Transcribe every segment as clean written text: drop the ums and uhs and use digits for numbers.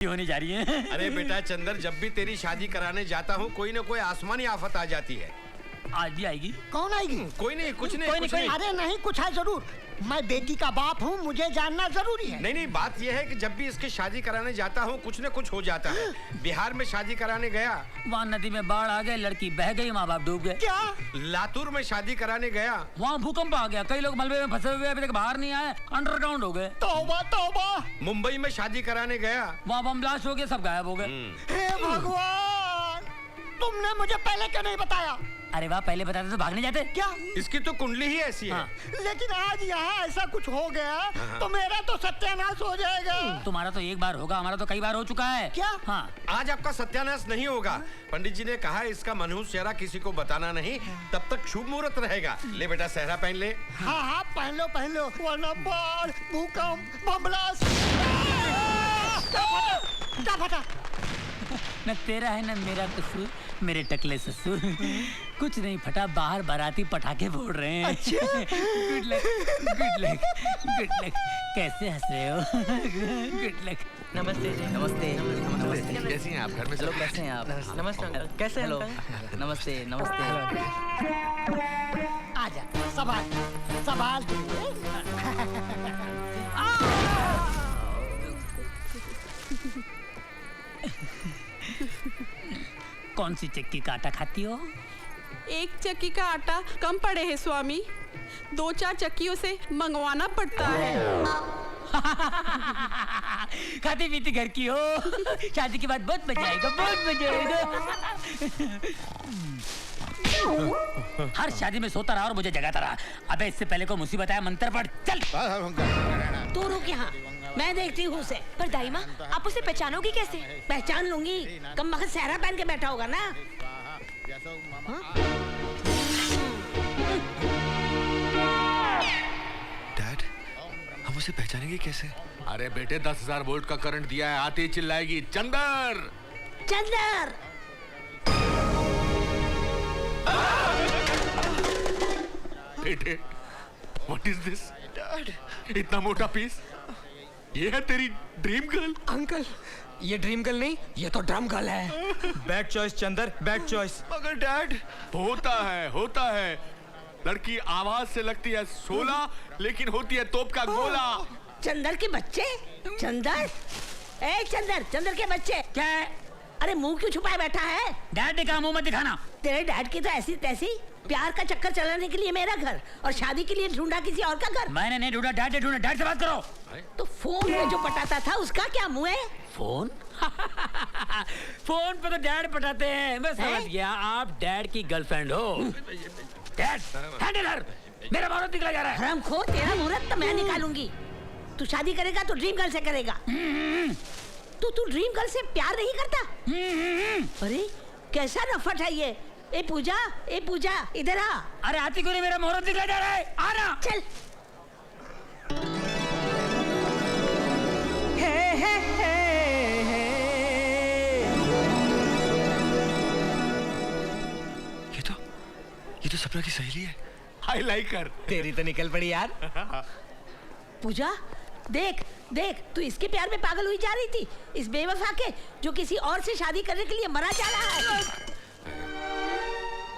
होने जा रही है। अरे बेटा चंदर, जब भी तेरी शादी कराने जाता हूँ कोई ना कोई आसमानी आफत आ जाती है। आज भी आएगी। कौन आएगी? कोई नहीं, कुछ नहीं, कोई कुछ नहीं। नहीं। अरे नहीं, कुछ है जरूर। मैं बेटी का बाप हूँ, मुझे जानना जरूरी है। नहीं, बात यह है कि जब भी इसकी शादी कराने जाता हूँ कुछ न कुछ हो जाता है। बिहार में शादी कराने गया, वहाँ नदी में बाढ़ आ गए, लड़की बह गई, माँ बाप डूब गए। क्या? लातूर में शादी कराने गया, वहाँ भूकंप आ गया, कई लोग मलबे में फंसे हुए अभी तक बाहर नहीं आए, अंडरग्राउंड हो गए। तौबा तौबा। मुंबई में शादी कराने गया, वहाँ बम ब्लास्ट हो गया, सब गायब हो गए। हे भगवान, तुमने मुझे पहले क्यों नहीं बताया? अरे वाह, पहले बताते तो भागने जाते। क्या? इसकी तो कुंडली ही ऐसी है। हाँ। लेकिन आज यहाँ ऐसा कुछ हो गया तो मेरा तो सत्यानाश हो जाएगा। तुम्हारा तो एक बार होगा, हमारा तो कई बार हो चुका है। क्या? हाँ। आज आपका सत्यानाश नहीं होगा। पंडित जी ने कहा इसका मनहूस चेहरा किसी को बताना नहीं, तब तक शुभ मुहूर्त रहेगा। ले बेटा सहरा पहन ले। हाँ हाँ, पहन लो, वरना बाढ़, भूकंप, बम ब्लास्ट। क्या फटा? न तेरा है न मेरा कसूर, मेरे टकले ससुर। कुछ नहीं फटा, बाहर बाराती पटाखे फोड़ रहे हैं। अच्छा? Good luck, good luck, good luck. कैसे हंस रहे हो? Good luck. नमस्ते जी। नमस्ते। नमस्ते। कैसी हैं आप? घर में हेलो, सब कैसे हैं आप? नमस्ते अंकल। कैसे हैं अंकल? नमस्ते नमस्ते। आजा, सवाल कौन सी चक्की का आटा खाती हो? एक चक्की का आटा कम पड़े है स्वामी, 2-4 चक्कियों से मंगवाना पड़ता है। खाती पीती घर की हो। शादी के बाद बहुत मजा आएगा, बहुत मजा आएगा। हर शादी में सोता रहा और मुझे जगाता रहा। अबे इससे पहले को मुसीबत आया, मंत्र पढ़ चल। तू रुक यहाँ, मैं देखती हूँ उसे। पर दाई माँ, आप उसे पहचानोगी कैसे? पहचान लूंगी, कम वक्त सहरा पहन के बैठा होगा ना। डैड, हम उसे पहचानेंगे कैसे? अरे बेटे 10,000 वोल्ट का करंट दिया है, आते ही चिल्लाएगी चंदर चंदर। बेटे व्हाट इज दिस? इतना मोटा पीस, ये है तेरी ड्रीम गर्ल? अंकल, ये ड्रीम गर्ल नहीं, ये तो ड्रम गर्ल है। Bad choice Chandar, bad choice. मगर डैड होता है। लड़की आवाज से लगती है 16, लेकिन होती है तोप का गोला। चंदर के बच्चे? चंदर, ए चंदर के बच्चे। क्या है? अरे मुंह क्यों छुपाए बैठा है? डैड ने कहा मुंह मत दिखाना। तेरे डैड की तो ऐसी तैसी, प्यार का चक्कर चलाने के लिए मेरा घर और शादी के लिए ढूंढा किसी और का घर। मैंने नहीं ढूंढा, डैड ने ढूंढा। डैड से बात करो। तो फोन में जो पटाता था उसका क्या मुंह है? फोन? फोन पे तो डैड पटाते हैं। मैं समझ हैं? गया, आप डैड की गर्लफ्रेंड हो। डैड, हैंडलर, मेरा मुहूर्त निकला जा रहा है। हरामखोर, तेरा मुहूर्त तो मैं निकालूंगी। तू शादी करेगा तो ड्रीम गर्ल से करेगा। तू ड्रीम गर्ल से प्यार नहीं करता? अरे कैसा नफट है ये। ए पूजा, इधर आ। अरे आती क्यों नहीं? मेरा मुहूर्त निकला जा रहा है, आना। चल। ये तो सपना की सहेली है। आई लाइक हर। तेरी तो निकल पड़ी यार। पूजा, देख तू इसके प्यार में पागल हुई जा रही थी, इस बेवफा के जो किसी और से शादी करने के लिए मरा जा रहा है।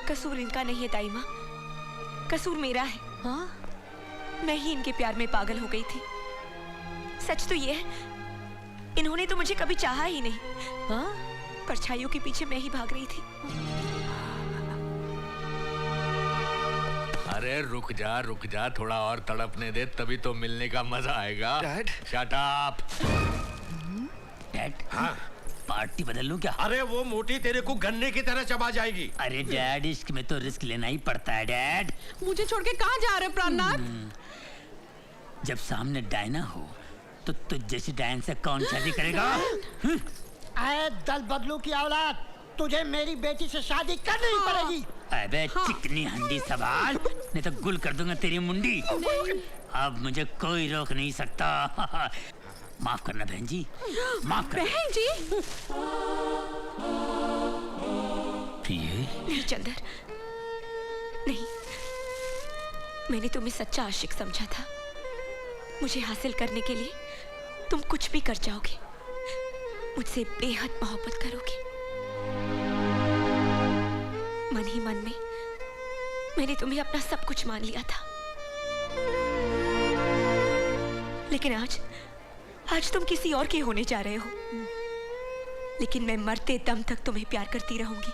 कसूर इनका नहीं है ताई माँ, कसूर मेरा है। हाँ? मैं ही इनके प्यार में पागल हो गई थी। सच तो ये है, इन्होंने तो मुझे कभी चाहा ही नहीं। हाँ? परछाइयों के पीछे मैं ही भाग रही थी। अरे रुक जा, थोड़ा और तड़पने दे, तभी तो मिलने का मजा आएगा। डैड? Shut up. डैड, हाँ? पार्टी बदल लूं क्या? अरे वो मोटी तेरे को गन्ने की तरह चबा जाएगी। अरे डैड, इश्क में तो रिस्क लेना ही पड़ता है डैड। मुझे छोड़ के कहाँ जा रहे हो प्राणनाथ? जब सामने डायना हो तो तुझ जैसी डायन से कौन शादी करेगा? आए दल बदलू की औलाद, तुझे मेरी बेटी से शादी करनी ही पड़ेगी। अबे चिकनी हंडी सवाल, नहीं तो गुल कर दूंगा तेरी मुंडी। अब मुझे कोई रोक नहीं सकता। माफ करना बहन जी, माफ करना। बहन जी? नहीं चंदर, नहीं, मैंने तुम्हें सच्चा आशिक समझा था। मुझे हासिल करने के लिए तुम कुछ भी कर जाओगे, मुझसे बेहद मोहब्बत करोगे। मन ही मन में मैंने तुम्हें अपना सब कुछ मान लिया था, लेकिन आज तुम किसी और के होने जा रहे हो। लेकिन मैं मरते दम तक तुम्हें प्यार करती रहूंगी,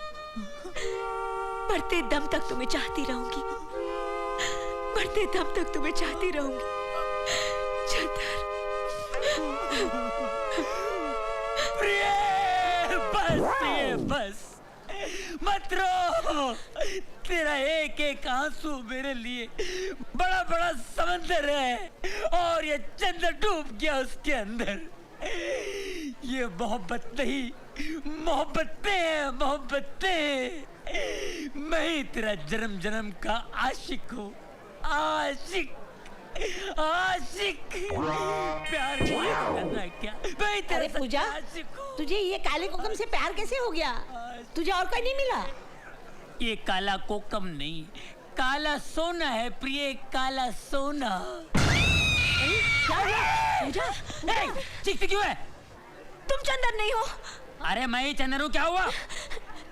मरते दम तक तुम्हें चाहती रहूंगी, मरते दम तक तुम्हें चाहती रहूंगी। चंदर, बस मत रो। तेरा एक एक आंसू मेरे लिए बड़ा बड़ा समंदर है और ये चंदर डूब गया उसके अंदर। ये मोहब्बत नहीं, मोहब्बतें हैं, मोहब्बतें। मैं ही तेरा जन्म जन्म का आशिक हूँ, आशिक आशिक। प्यार करना है क्या? मैं तेरा अरे पूजा, आशिक हूँ। तुझे ये काले कोकम से प्यार कैसे हो गया? तुझे और कोई नहीं मिला? ये काला कोकम नहीं, काला सोना है प्रिय, काला सोना। क्या हुआ? पूजा, चीखती क्यों है? तुम चंदर नहीं हो। अरे मैं ही चंदर हूँ, क्या हुआ?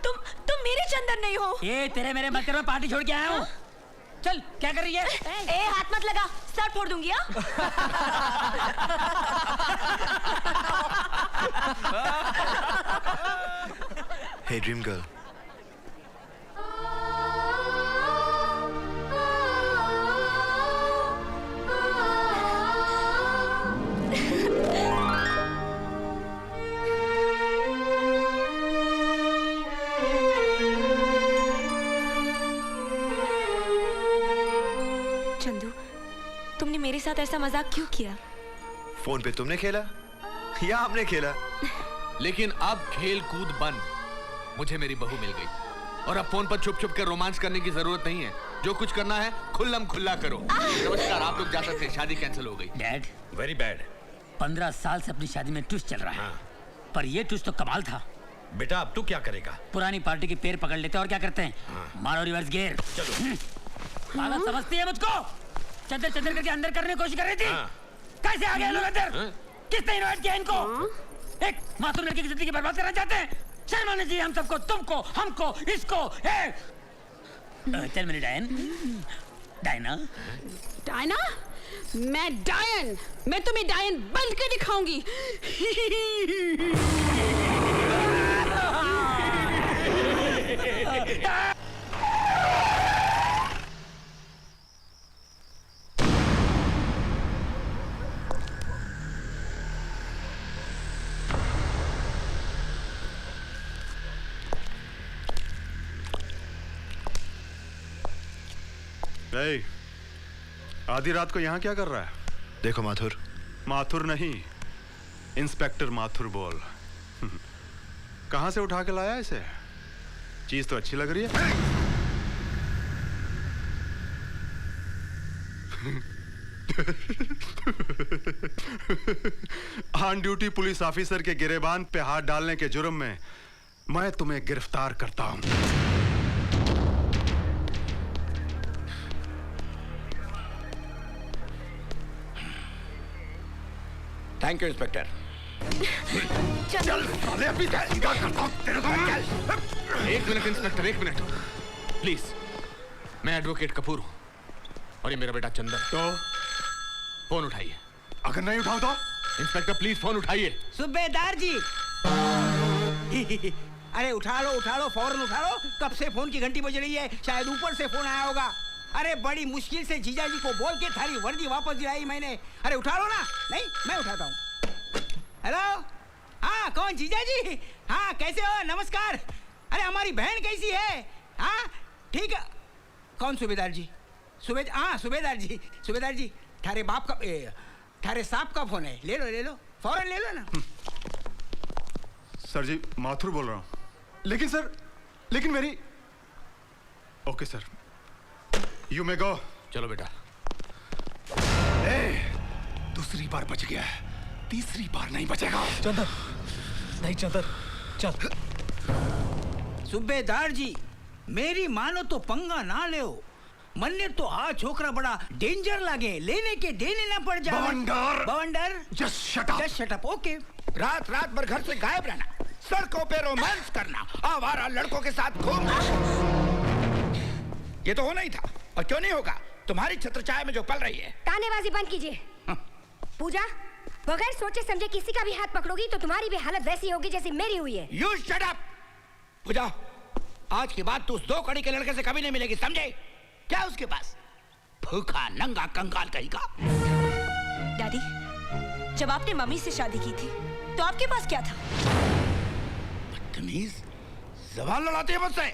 तुम मेरे चंदर नहीं हो। ये तेरे मेरे मत कर, मैं पार्टी छोड़ के आया हूँ। चल, क्या कर रही है? ए, हाथ मत लगा, सर फोड़ दूंगी। Hey dream girl. चंदू, तुमने मेरे साथ ऐसा मजाक क्यों किया? फोन पे तुमने खेला या हमने खेला? लेकिन अब खेल कूद बंद। मुझे मेरी बहू मिल गई और अब फोन पर छुप छुप कर रोमांस करने की जरूरत नहीं है। जो कुछ करना है खुल्लम खुल्ला करो। नमस्कार, आप लोग जा सकते हैं, शादी कैंसिल हो गई। Dad, very bad. 15 साल से अपनी शादी में ट्विस्ट चल रहा है। पर ये ट्विस्ट तो कमाल था। बेटा अब तू क्या करेगा? पुरानी पार्टी के पैर पकड़ लेते और क्या करते हैं? मारो रिवर्स गियर। चलो। पागल समझती है मुझको? चंदर चंदर करके अंदर करने की कोशिश कर रही थी। कैसे आ गए लोग अंदर? किसने इनवाइट किया इनको? एक मासूम लड़की की जिंदगी बर्बाद करना चाहते हैं? शर्म आनी चाहिए हम सबको, तुमको, हमको, इसको। चल मेरी डायन, डायना। डायना? मैं डायन, मैं तुम्हें डायन बंद कर दिखाऊंगी। नहीं, आधी रात को यहाँ क्या कर रहा है? देखो माथुर। माथुर नहीं, इंस्पेक्टर माथुर बोल। कहाँ से उठा के लाया इसे? चीज तो अच्छी लग रही है। ऑन ड्यूटी पुलिस ऑफिसर के गिरेबान पे हाथ डालने के जुर्म में मैं तुम्हें गिरफ्तार करता हूं। Thank you inspector. चल, एक मिनट इंस्पेक्टर, एक मिनट प्लीज। मैं एडवोकेट कपूर हूँ और ये मेरा बेटा चंदर। तो फोन उठाइए। अगर नहीं उठाओ तो? इंस्पेक्टर प्लीज फोन उठाइए। सूबेदार जी। अरे उठा लो, फौरन उठा लो। कब से फोन की घंटी बज रही है, शायद ऊपर से फोन आया होगा। अरे बड़ी मुश्किल से जीजा जी को बोल के थारी वर्दी वापस दिलाई मैंने। अरे उठा लो ना। नहीं, मैं उठाता हूँ। हेलो, हाँ कौन? जीजा जी? हाँ कैसे हो? नमस्कार। अरे हमारी बहन कैसी है? हाँ ठीक है। कौन? सूबेदार जी? हाँ सूबेदार जी, थारे बाप का, थारे साहब का फोन है। ले लो, फौरन ले लो ना। सर जी, माथुर बोल रहा हूँ। लेकिन सर, लेकिन मेरी। ओके सर, यू मे गो। चलो बेटा। दूसरी बार बच गया है, तीसरी बार नहीं बचेगा। चंदर, नहीं चंदर, चल। सूबेदार जी, मेरी मानो तो पंगा ना ले। मन्ने तो आ छोकरा बड़ा डेंजर लागे, लेने के देने ना पड़ जाए। बवंडर। बवंडर, just shut up. Just shut up. Okay. रात रात भर घर से गायब रहना, सड़कों पे रोमांस करना, आवारा लड़कों के साथ घूमना, ये तो होना ही था। और क्यों नहीं होगा? तुम्हारी छत्रछाया में जो पल रही है। तानेबाजी बंद कीजिए। पूजा, बगैर सोचे समझे किसी का भी हाथ पकड़ोगी तो तुम्हारी भी हालत वैसी होगी जैसी मेरी हुई है। You shut up! पूजा, आज के बाद तू उस 2 कड़ी के लड़के से कभी नहीं मिलेगी, समझे? क्या उसके पास? भूखा नंगा कंगाल कहीं का। डैडी, जब आपने मम्मी से शादी की थी तो आपके पास क्या था? बदतमीज, ज़बान लड़ाती है मुझसे।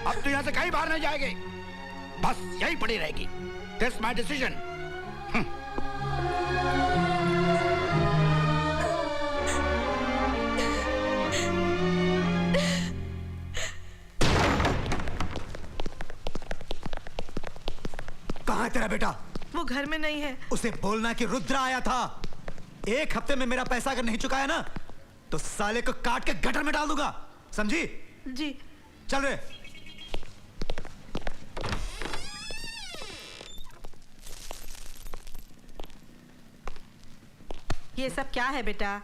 अब तो यहाँ से कहीं बाहर नहीं जाएगी, बस यही पड़ी रहेगी। That's my decision. कहाँ है तेरा बेटा? वो घर में नहीं है। उसे बोलना कि रुद्र आया था। 1 हफ्ते में मेरा पैसा अगर नहीं चुकाया ना तो साले को काट के गटर में डाल दूंगा, समझी? जी। चल रे। ये सब क्या है बेटा?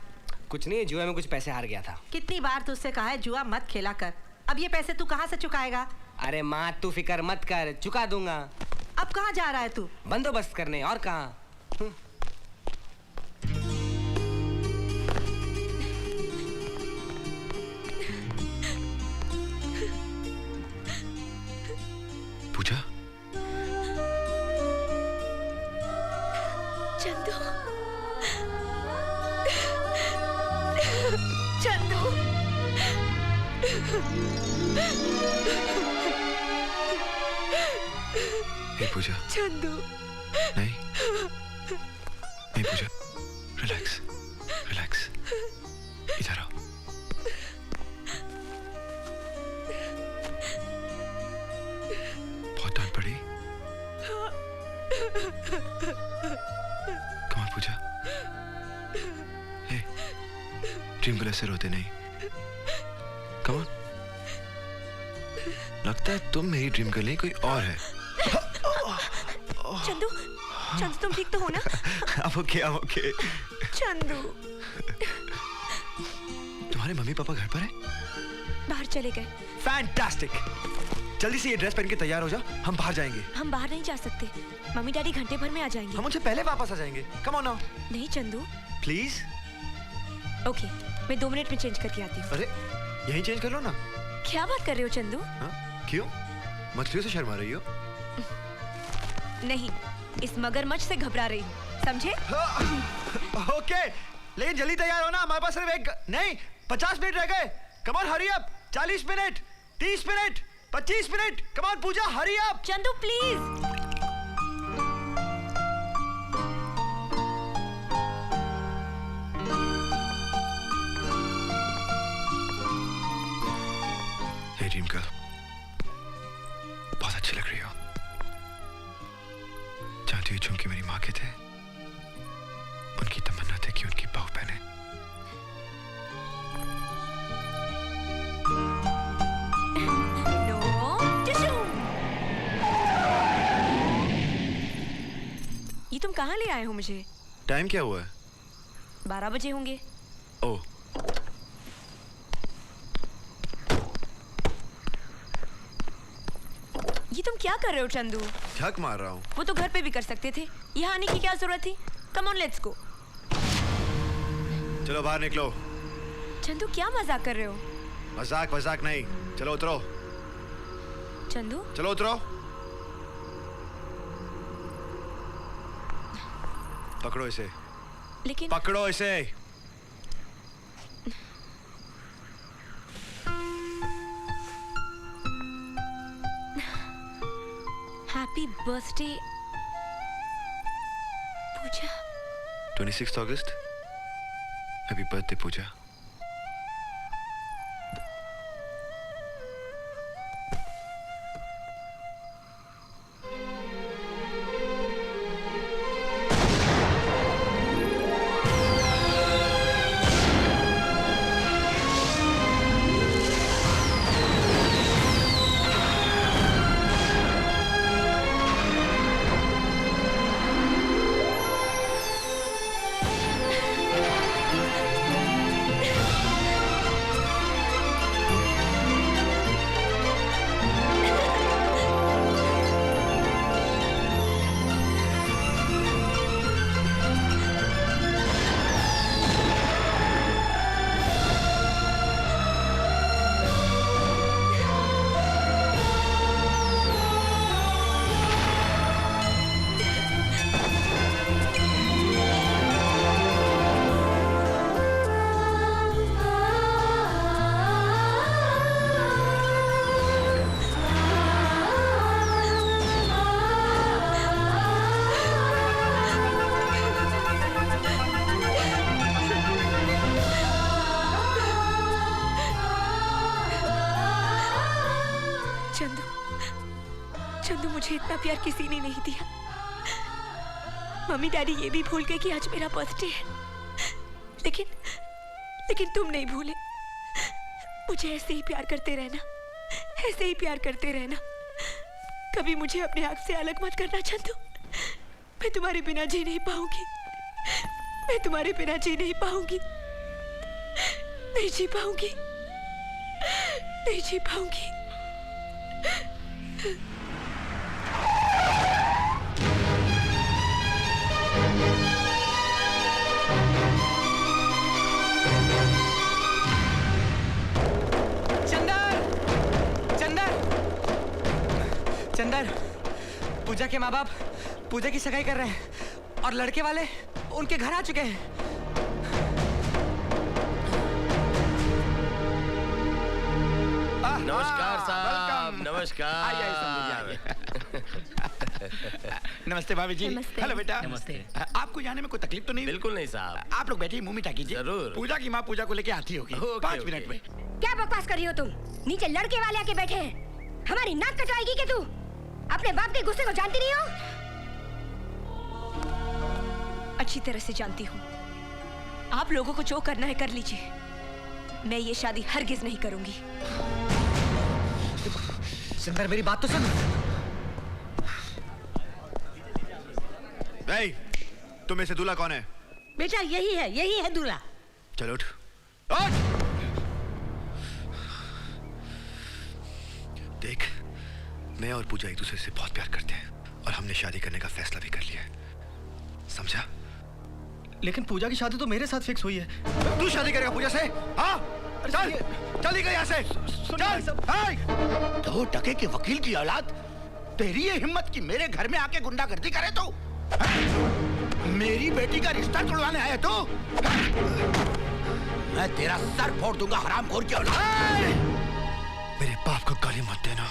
कुछ नहीं, जुआ में कुछ पैसे हार गया था। कितनी बार तुझसे कहा है जुआ मत खेला कर। अब ये पैसे तू कहाँ से चुकाएगा? अरे माँ तू फिक्र मत कर, चुका दूंगा। अब कहाँ जा रहा है तू? बंदोबस्त करने, और कहाँ। पूजा, चंदू, चंदू, हे पूजा। चंदू, नहीं नहीं पूजा, रिलैक्स रिलैक्स, इधर आओ। बहुत डांट पड़ी? कमाल पूजा, हे ड्रीम गर्ल ऐसे रोते नहीं। कमाल, लगता है तुम मेरी ड्रीम गर्ल नहीं कोई और है। चंदू, चंदू तुम ठीक तो हो ना? I'm okay। चंदू, तुम्हारे मम्मी पापा घर पर है? बाहर चले गए। फैंटास्टिक, जल्दी से ये ड्रेस पहन के तैयार हो जा, हम बाहर जाएंगे। हम बाहर नहीं जा सकते, मम्मी डैडी घंटे भर में आ जाएंगे। हम उनसे पहले वापस आ जाएंगे। Come on now. नहीं चंदू। प्लीज। ओके, मैं 2 मिनट में चेंज करके आती हूँ। अरे यहीं चेंज कर लो ना। क्या बात कर रहे हो चंदू? क्यों, मछलियों से शर्मा रही हो? नहीं, इस मगरमच्छ से घबरा रही हूँ, समझे? ओके, लेकिन जल्दी तैयार हो ना, हमारे पास सिर्फ एक नहीं 50 मिनट रह गए। Come on hurry up. 40 minute, 30 minute, 25 minute. Come on Pooja, hurry up. Chandu please. Hey dream girl, बहुत अच्छी लग रही हो। जानती हो झुमके मेरी माँ के थे, उनकी तमन्ना थी कि उनकी बहू पहने। ये तुम कहाँ ले आए हो मुझे? टाइम क्या हुआ है? 12 बजे होंगे। ओह, ये तुम क्या कर रहे हो चंदू? झक मार रहा हूँ। वो तो घर पे भी कर सकते थे, यहाँ आने की क्या जरूरत थी? Come on let's go. चलो बाहर निकलो। चंदू क्या मजाक कर रहे हो? मजाक मजाक नहीं, चलो उतरो। चंदू चलो उतरो। पकड़ो इसे। लेकिन पकड़ो इसे। हैप्पी बर्थडे पूजा। 26 अगस्त, हैप्पी बर्थडे पूजा। चंदू, मुझे इतना प्यार किसी ने नहीं दिया। मम्मी डैडी ये भी भूल गए कि आज मेरा बर्थडे है, लेकिन तुम नहीं भूले। मुझे ऐसे ही प्यार करते रहना, ऐसे ही प्यार करते रहना। कभी मुझे अपने आप से अलग मत करना चंदू। मैं तुम्हारे बिना जी नहीं पाऊंगी, मैं तुम्हारे बिना जी नहीं पाऊंगी, नहीं जी पाऊंगी, नहीं जी पाऊंगी। चंदर, पूजा के माँ बाप पूजा की सगाई कर रहे हैं और लड़के वाले उनके घर आ चुके हैं। नमस्कार साहब, नमस्कार। नमस्ते भाभी जी। नमस्ते। हेलो बेटा। नमस्ते। आपको जाने में कोई तकलीफ तो नहीं? बिल्कुल नहीं साहब। आप लोग बैठिए, मुंह मीठा कीजिए। जरूर। पूजा की माँ पूजा को लेके आती होगी। ओके, 5 मिनट में। क्या बकवास कर रही हो तुम? नीचे लड़के वाले आके बैठे हैं, हमारी नाक कटवाएगी क्या तू? अपने बाप के गुस्से को जानती नहीं हो? अच्छी तरह से जानती हूँ। आप लोगों को जो करना है कर लीजिए, मैं ये शादी हरगिज नहीं करूंगी। चंदर, मेरी बात तो सुन। तुम में से दूल्हा कौन है? बेटा यही है दूल्हा। चलो उठ। देख, मैं और पूजा एक दूसरे से बहुत प्यार करते हैं और हमने शादी करने का फैसला भी कर लिया है, समझा? लेकिन पूजा की शादी तो मेरे साथ फिक्स हुई है। तू शादी करेगा पूजा से? हाँ, चल, चल निकल यहाँ से। चल। 2 टके के वकील की औलाद, तेरी ये हिम्मत कि मेरे घर में आके गुंडागर्दी करे तू? मेरी बेटी का रिश्ता तोड़वाने आया तू? मैं तेरा सर फोड़ दूंगा, हरामखोर की औलाद। मेरे बाप को गाली मत देना।